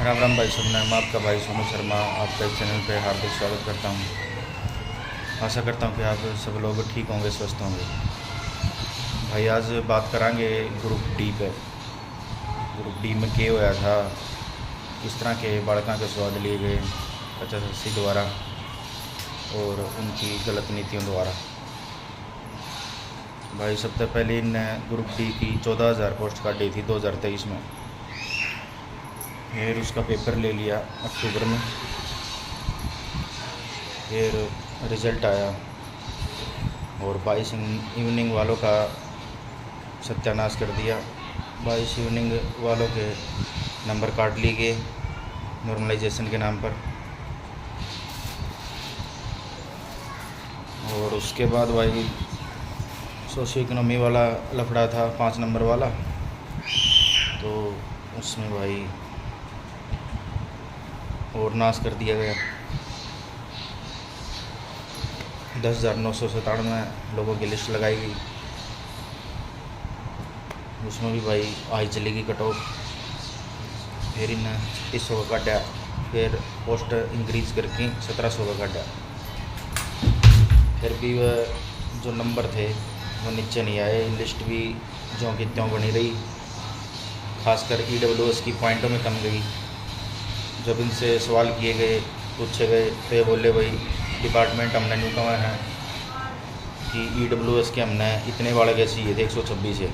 राम राम भाई सबने, मैं आपका भाई सोनू शर्मा आपका इस चैनल पे हार्दिक स्वागत करता हूँ। आशा करता हूँ कि आप सब लोग ठीक होंगे, स्वस्थ होंगे। भाई आज बात करांगे ग्रुप डी पे। ग्रुप डी में क्या होया था, किस तरह के बालकों के स्वाद लिए गए 50-80 द्वारा और उनकी गलत नीतियों द्वारा। भाई सबसे पहले इन ग्रुप डी की 14,000 पोस्ट काटी थी 2023 में। फिर उसका पेपर ले लिया अक्टूबर में। फिर रिज़ल्ट आया और 22 इवनिंग वालों का सत्यानाश कर दिया। 22 इवनिंग वालों के नंबर काट लिए गए नॉर्मलाइजेशन के नाम पर। और उसके बाद भाई सोशियो इकोनॉमी वाला लफड़ा था 5 नंबर वाला, तो उसमें भाई और नाश कर दिया गया। 10,997 लोगों की लिस्ट लगाई गई, उसमें भी भाई आई चलेगी कट ऑफ। फिर इन 3600 का काटा, फिर पोस्ट इंक्रीज करके 1700 का काटा। फिर भी वह जो नंबर थे वो नीचे नहीं आए, लिस्ट भी ज्यों की त्यों बनी रही। खासकर EWS की पॉइंटों में कम गई। जब इनसे सवाल किए गए, पूछे गए, तो ये बोले भाई डिपार्टमेंट हमने न्यू कमा है कि EWS के हमने इतने वाले के चाहिए थे 126 है,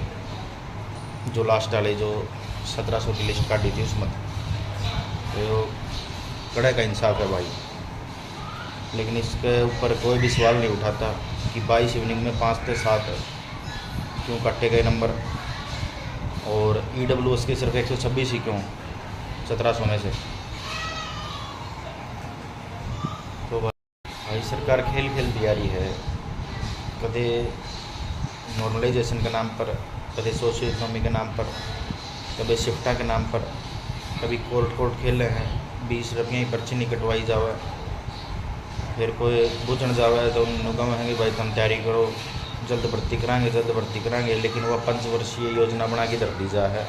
जो लास्ट वाले जो 1700 की लिस्ट काटी थी उसमें। तो कड़े का इंसाफ है भाई, लेकिन इसके ऊपर कोई भी सवाल नहीं उठाता कि 22 इवनिंग में 5 से 7 क्यों काटे गए नंबर, और EWS के सिर्फ 126 ही क्यों 1700 में से। तो भाई सरकार खेल खेलती आ रही है, कदे नॉर्मलाइजेशन के नाम पर, कभी सोशियो इकोनॉमी के नाम पर, कभी शिफ्टा के नाम पर, कभी कोर्ट खेल रहे हैं। 20 रुपये की पर्ची नहीं कटवाई जावे, फिर कोई बुझन जावे तो उन्होंने कहेंगे भाई तुम तैयारी करो, जल्द भर्ती कराएंगे, लेकिन वह 5 वर्षीय योजना बना के धर दी जा है।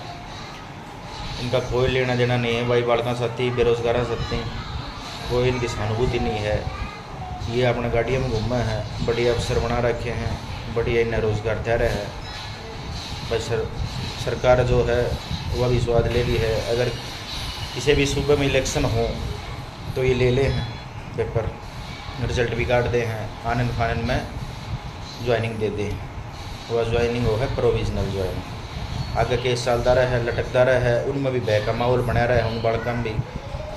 इनका कोई लेना देना नहीं है भाई, बालका साथी बेरोजगार साथी कोई इनकी सहानुभूति नहीं है। ये अपने गाड़ियों में घूमे हैं, बढ़िया अफसर बना रखे हैं, बढ़िया इन्हें रोज़गार दे रहे हैं। बस सरकार जो है वह भी स्वाद ले ली है। अगर किसी भी सूबे में इलेक्शन हो तो ये ले हैं पेपर, रिजल्ट भी काट दे हैं, आनंद फानंद में ज्वाइनिंग दे दें। वह ज्वाइनिंग हो है प्रोविजनल ज्वाइनिंग। आगे केस चलता रहा है, लटकता रहा है, उनमें भी बह का माहौल बना रहा है। उन बालका भी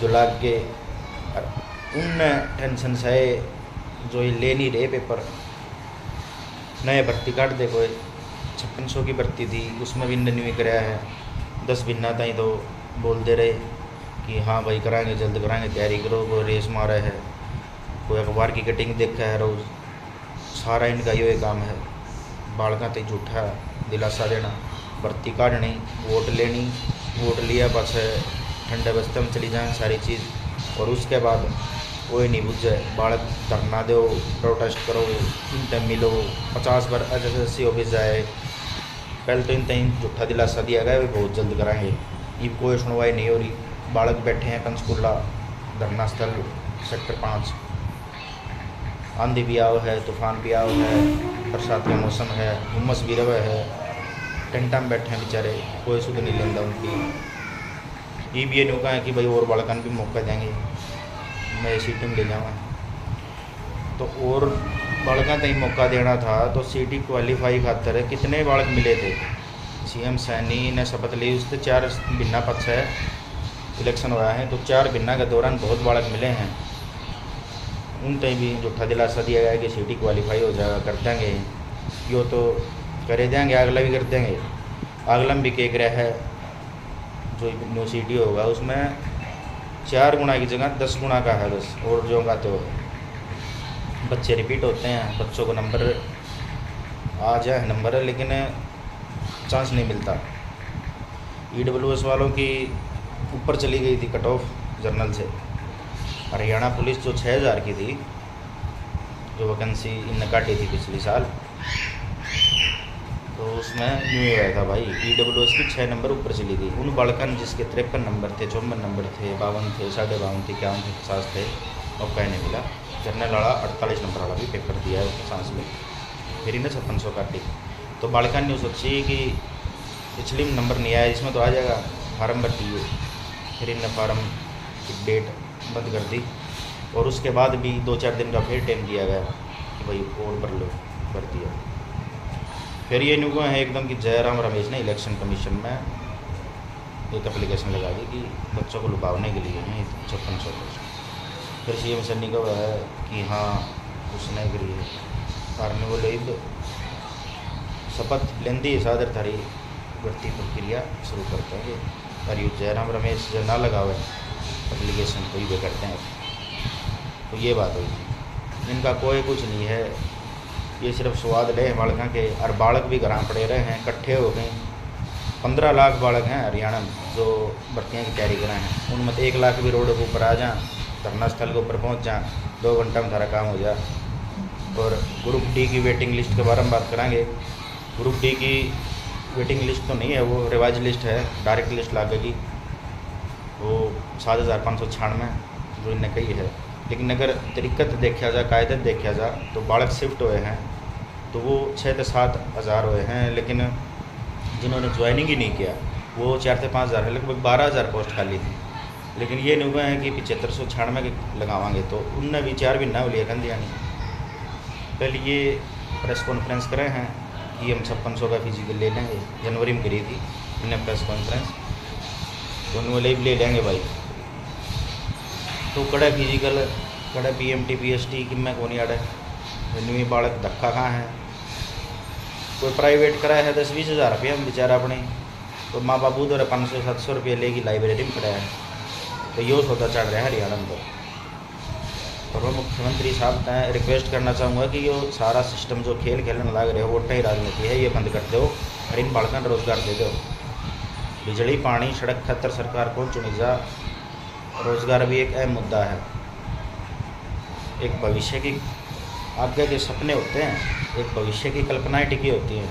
जो लाग के उन टेंशन से जो ये ले नहीं रहे पेपर। नए भर्ती काट दे, कोई 5600 की भर्ती थी उसमें भी रिन्यू कराया है। 10 महीना तक तो बोल दे रहे कि हाँ भाई कराएंगे, जल्द कराएंगे, तैयारी करो। कोई रेस मारा है, कोई अखबार की कटिंग देखा है रोज़। सारा इनका ये काम है, बालका तक झूठा दिलासा देना, भर्ती काटनी, वोट लेनी, वोट लिया पास ठंडे बस्ते में चली जाए सारी चीज़। और उसके बाद कोई नहीं बुझे, बालक धरना दो, प्रोटेस्ट करो, इन टाइम मिलो, 50 बार SSC ऑफिस जाए। पहले तो इन टाइम झूठा दिलासा दिया गया बहुत जल्द कराएंगे, ये कोई सुनवाई नहीं हो रही। बालक बैठे हैं पंचकूला धरना स्थल सेक्टर 5। आंधी भी आओ है, तूफान भी आओ है, बरसात का मौसम है, हुम्मस भी रवे है, टेंटा में बैठे हैं बेचारे, कोई सुध नहीं लेंदा उनकी। ये भी ये नहीं कहा है कि भाई और बालकन भी मौका देंगे, मैं सीटी में ले जाऊँगा। तो और बालका तक मौका देना था तो सीटी क्वालिफाई खातर कितने बालक मिले थे। CM सैनी ने शपथ ली, उससे 4 महीना पक्ष है इलेक्शन हुआ है, तो 4 महीना के दौरान बहुत बालक मिले हैं। उन तक भी झूठा दिलासा दिया गया कि सीटी क्वालिफाई हो जाएगा, कर देंगे, यो तो करे देंगे, अगला भी कर देंगे। अगला भी केक रहा है जो यूनिवर्सिटी होगा उसमें 4 गुना की जगह 10 गुना का है बस। और जो का तो बच्चे रिपीट होते हैं, बच्चों को नंबर आ जाए नंबर है, लेकिन चांस नहीं मिलता। EWS वालों की ऊपर चली गई थी कट ऑफ जर्नल से। हरियाणा पुलिस जो 6000 की थी, जो वैकेंसी इनने काटी थी पिछले साल, तो उसमें न्यू आया था भाई, EWS की 6 नंबर ऊपर चली गई। उन बालकों जिसके 53 नंबर थे, 54 नंबर थे, 52 थे, 52.5 थे, 51 थे, 50 थे, और कहने मिला जनरल वाला 48 नंबर वाला भी पेपर दिया है 50 में, फिर इन्हें 5600 काटी। तो बालका ने सोची कि पिछली में नंबर नहीं आया, इसमें तो आ जाएगा, फार्म भरिए। फिर इन्हें फार्म की डेट बंद कर दी, और उसके बाद भी 2-4 दिन का फिर टाइम दिया गया कि भाई और भर लो, भर दिया। फिर ये न्यू है एकदम कि जयराम रमेश ने इलेक्शन कमीशन में एक एप्लीकेशन लगा दी कि बच्चों को लुभावने के लिए है 5600। फिर CM सन्नी का है कि हाँ उसने करी है कारण वो ले शपथ लेंदी सादर थारी भर्ती प्रक्रिया शुरू करते हैं। और ये जयराम रमेश जो ना लगा हुआ है एप्लीकेशन कोई भी करते हैं। तो ये बात हुई थी, इनका कोई कुछ नहीं है, ये सिर्फ स्वाद ले बालकों के। और बालक भी घर पड़े रहे हैं, इकट्ठे हो गए। 15 लाख बालक हैं हरियाणा में जो भर्तियाँ की तैयारी कर रहे हैं, उनमें 1 लाख भी रोड के ऊपर आ जाए, धरना स्थल के ऊपर पहुँच जाए, 2 घंटा में सारा काम हो जाए। और ग्रुप डी की वेटिंग लिस्ट के बारे में बात करेंगे। ग्रुप डी की वेटिंग लिस्ट तो नहीं है, वो रिवाइज लिस्ट है, डायरेक्ट लिस्ट लागेगी, वो 7596 जो इन्हें कही है। लेकिन अगर तरीक़त देखा जाए, कायदे देखा जाए, तो बालक शिफ्ट हुए हैं तो वो 6 से 7 हज़ार हुए हैं। लेकिन जिन्होंने ज्वाइनिंग ही नहीं किया वो 4 से 5 हज़ार है, लगभग 12,000 पोस्ट खाली थी। लेकिन ये नहीं हुआ है कि 7596 के लगावांगे, तो उनने विचार भी ना लिया कर दिया नहीं। कल ये प्रेस कॉन्फ्रेंस करे हैं कि हम 5600 का फिजिकल ले लेंगे, जनवरी में करी थी इन्हें प्रेस कॉन्फ्रेंस, तो उन्होंने ले लेंगे भाई। तो कड़े फिजिकल, कड़े PMT PST कि मैं कौन आड़े न्यू बालक धक्का कहाँ है। कोई प्राइवेट कराया है 10-20 हज़ार रुपया में बेचारा अपने, तो माँ बापू तो 500-700 रुपये लेगी लाइब्रेरी में पड़ा है। तो यो सौदा चढ़ रहा है हरियाणा में। तो मैं मुख्यमंत्री साहब का रिक्वेस्ट करना चाहूँगा कि यो सारा सिस्टम जो खेल खेलने लग रहे हो, वोट ही राजनीति है, ये बंद कर दो और इन बालकों को रोजगार दे दो। बिजली, पानी, सड़क खतर सरकार को चुनी जा, रोजगार भी एक अहम मुद्दा है। एक भविष्य की आगे के सपने होते हैं, एक भविष्य की कल्पनाएं टिकी होती हैं,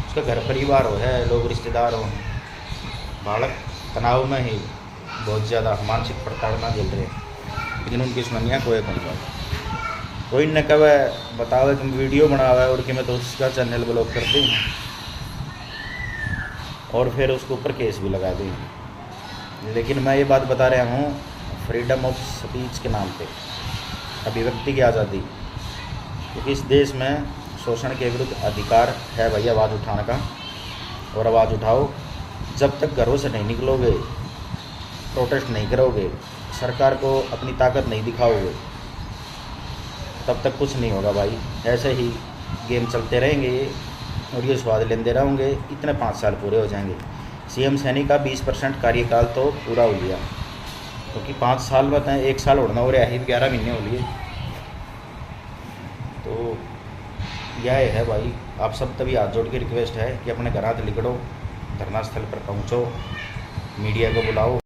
उसका घर परिवार हो है, लोग रिश्तेदार हो। बालक तनाव में ही बहुत ज़्यादा मानसिक प्रताड़ना झेल रहे हैं, लेकिन उनकी सुनिया कोई न कहे बतावे कि वीडियो बनावा है और कि मैं तो उसका चैनल ब्लॉक कर दी और फिर उसके ऊपर केस भी लगा दी। लेकिन मैं ये बात बता रहा हूँ फ्रीडम ऑफ स्पीच के नाम पे, अभिव्यक्ति की आज़ादी, क्योंकि इस देश में शोषण के विरुद्ध अधिकार है भाई आवाज़ उठाने का, और आवाज़ उठाओ। जब तक घरों से नहीं निकलोगे, प्रोटेस्ट नहीं करोगे, सरकार को अपनी ताकत नहीं दिखाओगे, तब तक कुछ नहीं होगा भाई। ऐसे ही गेम चलते रहेंगे और ये स्वाद लेते रहेंगे, इतने 5 साल पूरे हो जाएंगे। CM सैनी का 20% कार्यकाल तो पूरा हो लिया, क्योंकि 5 साल बताएं, 1 साल उड़ना हो रहा है, 11 महीने हो लिए। तो यह है भाई, आप सब तभी हाथ जोड़ के रिक्वेस्ट है कि अपने घर हाथ लिखड़ो, धरना स्थल पर पहुँचो, मीडिया को बुलाओ।